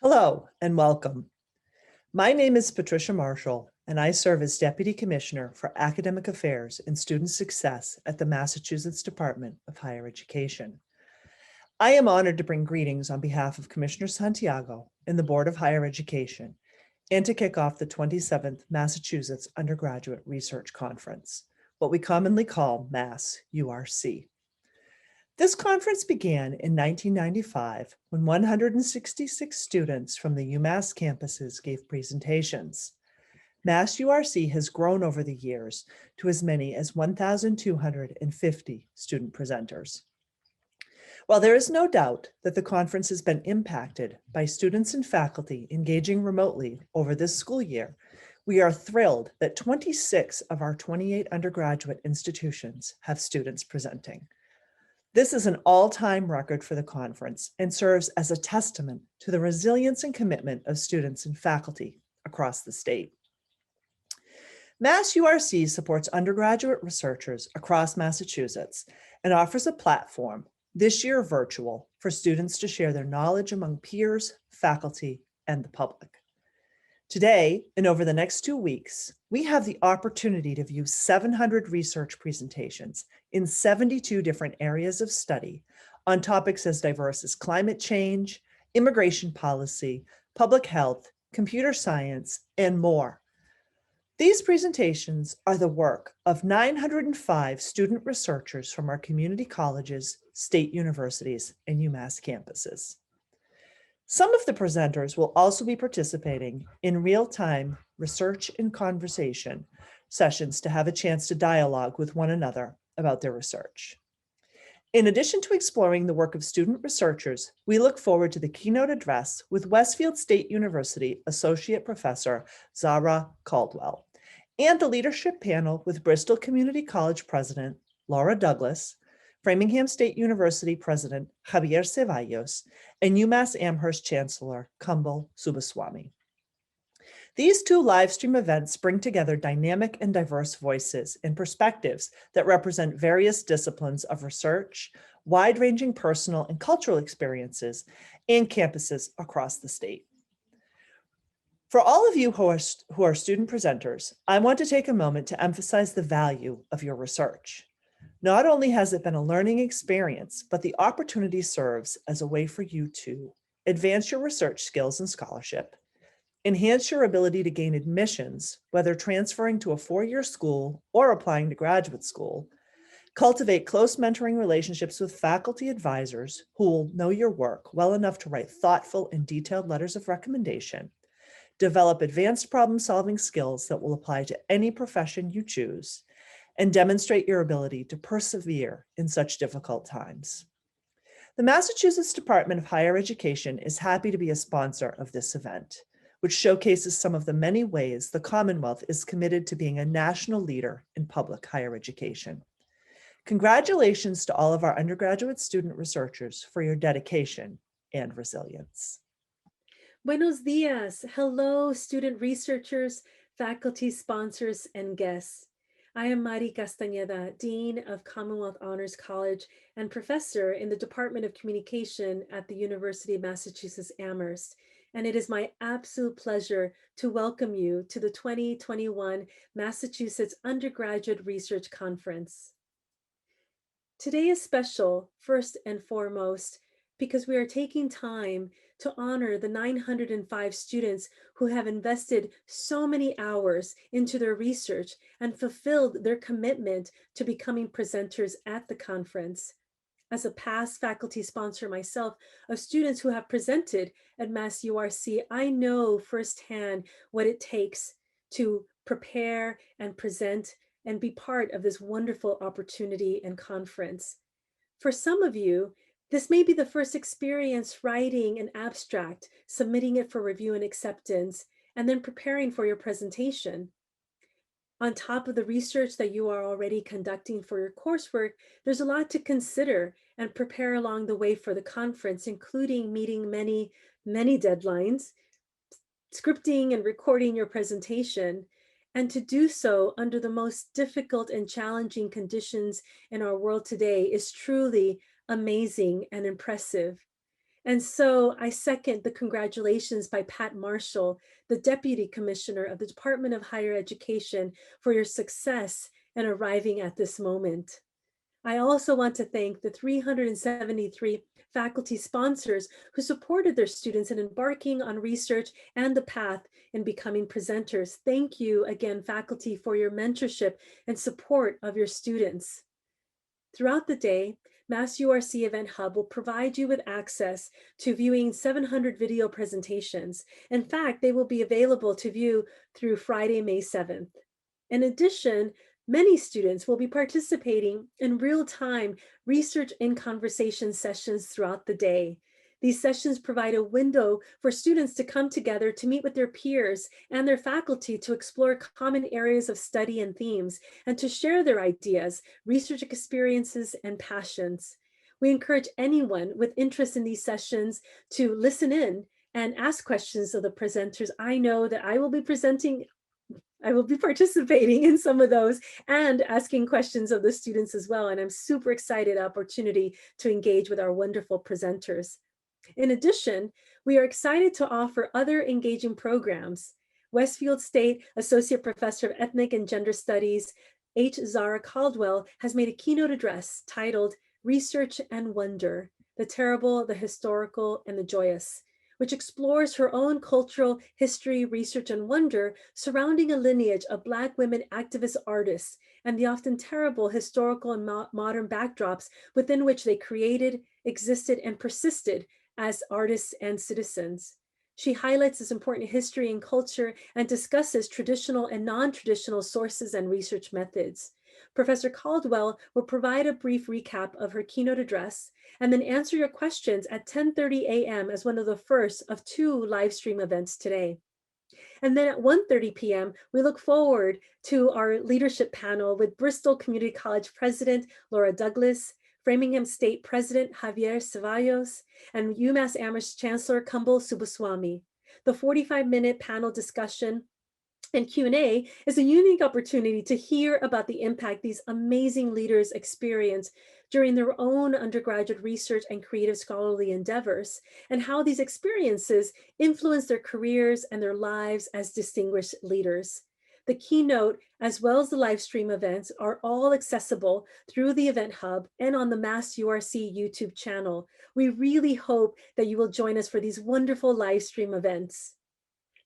Hello and welcome. My name is Patricia Marshall, and I serve as Deputy Commissioner for Academic Affairs and Student Success at the Massachusetts Department of Higher Education. I am honored to bring greetings on behalf of Commissioner Santiago and the Board of Higher Education and to kick off the 27th Massachusetts Undergraduate Research Conference, what we commonly call MassURC. This conference began in 1995 when 166 students from the UMass campuses gave presentations. MassURC has grown over the years to as many as 1,250 student presenters. While there is no doubt that the conference has been impacted by students and faculty engaging remotely over this school year, we are thrilled that 26 of our 28 undergraduate institutions have students presenting. This is an all-time record for the conference and serves as a testament to the resilience and commitment of students and faculty across the state. MassURC supports undergraduate researchers across Massachusetts and offers a platform, this year virtual, for students to share their knowledge among peers, faculty, and the public. Today, and over the next 2 weeks, we have the opportunity to view 700 research presentations in 72 different areas of study on topics as diverse as climate change, immigration policy, public health, computer science, and more. These presentations are the work of 905 student researchers from our community colleges, state universities, and UMass campuses. Some of the presenters will also be participating in real-time research and conversation sessions to have a chance to dialogue with one another about their research. In addition to exploring the work of student researchers, we look forward to the keynote address with Westfield State University Associate Professor Zara Caldwell and the leadership panel with Bristol Community College President Laura Douglas, Framingham State University President Javier Ceballos, and UMass Amherst Chancellor Kumbal Subaswamy. These two live stream events bring together dynamic and diverse voices and perspectives that represent various disciplines of research, wide-ranging personal and cultural experiences, and campuses across the state. For all of you who are student presenters, I want to take a moment to emphasize the value of your research. Not only has it been a learning experience, but the opportunity serves as a way for you to advance your research skills and scholarship, enhance your ability to gain admissions, whether transferring to a four-year school or applying to graduate school, cultivate close mentoring relationships with faculty advisors who will know your work well enough to write thoughtful and detailed letters of recommendation, develop advanced problem-solving skills that will apply to any profession you choose, and demonstrate your ability to persevere in such difficult times. The Massachusetts Department of Higher Education is happy to be a sponsor of this event, which showcases some of the many ways the Commonwealth is committed to being a national leader in public higher education. Congratulations to all of our undergraduate student researchers for your dedication and resilience. Buenos dias. Hello, student researchers, faculty, sponsors, and guests. I am Mari Castañeda, Dean of Commonwealth Honors College and professor in the Department of Communication at the University of Massachusetts Amherst. And it is my absolute pleasure to welcome you to the 2021 Massachusetts Undergraduate Research Conference. Today is special, first and foremost, because we are taking time to honor the 905 students who have invested so many hours into their research and fulfilled their commitment to becoming presenters at the conference. As a past faculty sponsor myself of students who have presented at MassURC, I know firsthand what it takes to prepare and present and be part of this wonderful opportunity and conference. For some of you, this may be the first experience writing an abstract, submitting it for review and acceptance, and then preparing for your presentation. On top of the research that you are already conducting for your coursework, there's a lot to consider and prepare along the way for the conference, including meeting many deadlines, scripting and recording your presentation, and to do so under the most difficult and challenging conditions in our world today is truly amazing and impressive. And so I second the congratulations by Pat Marshall, the Deputy Commissioner of the Department of Higher Education, for your success in arriving at this moment. I also want to thank the 373 faculty sponsors who supported their students in embarking on research and the path in becoming presenters. Thank you again, faculty, for your mentorship and support of your students. Throughout the day, MassURC Event Hub will provide you with access to viewing 700 video presentations. In fact, they will be available to view through Friday, May 7th. In addition, many students will be participating in real-time research in conversation sessions throughout the day. These sessions provide a window for students to come together to meet with their peers and their faculty to explore common areas of study and themes, and to share their ideas, research experiences, and passions. We encourage anyone with interest in these sessions to listen in and ask questions of the presenters. I know that I will be participating in some of those and asking questions of the students as well. And I'm super excited opportunity to engage with our wonderful presenters. In addition, we are excited to offer other engaging programs. Westfield State Associate Professor of Ethnic and Gender Studies, H. Zara Caldwell, has made a keynote address titled Research and Wonder, the Terrible, the Historical, and the Joyous, which explores her own cultural history, research, and wonder surrounding a lineage of Black women activist artists and the often terrible historical and modern backdrops within which they created, existed, and persisted as artists and citizens. She highlights this important history and culture and discusses traditional and non-traditional sources and research methods. Professor Caldwell will provide a brief recap of her keynote address and then answer your questions at 10:30 a.m. as one of the first of 2 live stream events today. And then at 1:30 p.m., we look forward to our leadership panel with Bristol Community College President Laura Douglas, Framingham State President Javier Ceballos, and UMass Amherst Chancellor Kumbal Subbaswamy. The 45-minute panel discussion and Q&A is a unique opportunity to hear about the impact these amazing leaders experience during their own undergraduate research and creative scholarly endeavors, and how these experiences influence their careers and their lives as distinguished leaders. The keynote, as well as the live stream events, are all accessible through the Event Hub and on the MassURC YouTube channel. We really hope that you will join us for these wonderful live stream events.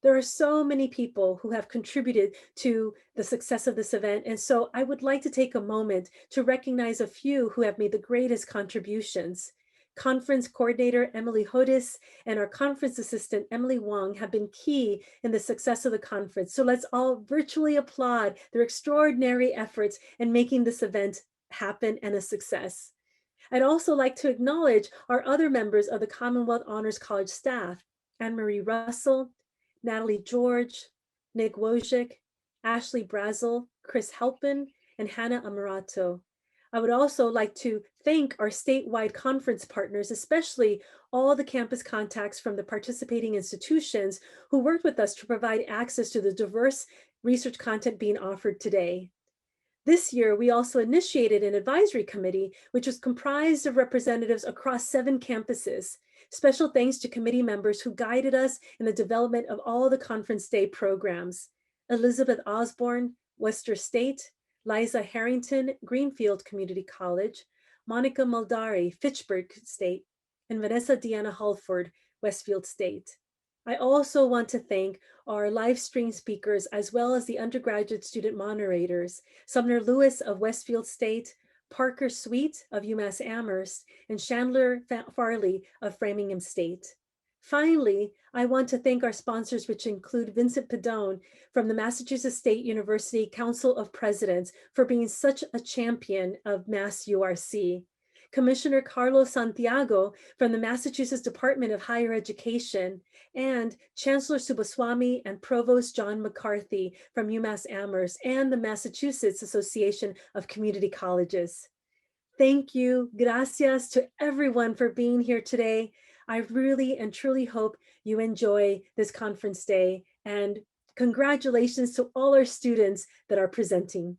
There are so many people who have contributed to the success of this event, and so I would like to take a moment to recognize a few who have made the greatest contributions. Conference coordinator Emily Hodis and our conference assistant Emily Wong have been key in the success of the conference. So let's all virtually applaud their extraordinary efforts in making this event happen and a success. I'd also like to acknowledge our other members of the Commonwealth Honors College staff, Anne-Marie Russell, Natalie George, Nick Wojcik, Ashley Brazel, Chris Halpin, and Hannah Amarato. I would also like to thank our statewide conference partners, especially all the campus contacts from the participating institutions who worked with us to provide access to the diverse research content being offered today. This year, we also initiated an advisory committee, which was comprised of representatives across 7 campuses. Special thanks to committee members who guided us in the development of all the conference day programs. Elizabeth Osborne, Worcester State, Liza Harrington, Greenfield Community College, Monica Muldari, Fitchburg State, and Vanessa Deanna Hulford, Westfield State. I also want to thank our live stream speakers, as well as the undergraduate student moderators, Sumner Lewis of Westfield State, Parker Sweet of UMass Amherst, and Chandler Farley of Framingham State. Finally, I want to thank our sponsors, which include Vincent Pedone from the Massachusetts State University Council of Presidents, for being such a champion of MassURC. Commissioner Carlos Santiago from the Massachusetts Department of Higher Education, and Chancellor Subbaswamy and Provost John McCarthy from UMass Amherst and the Massachusetts Association of Community Colleges. Thank you, gracias to everyone for being here today. I really and truly hope you enjoy this conference day, and congratulations to all our students that are presenting.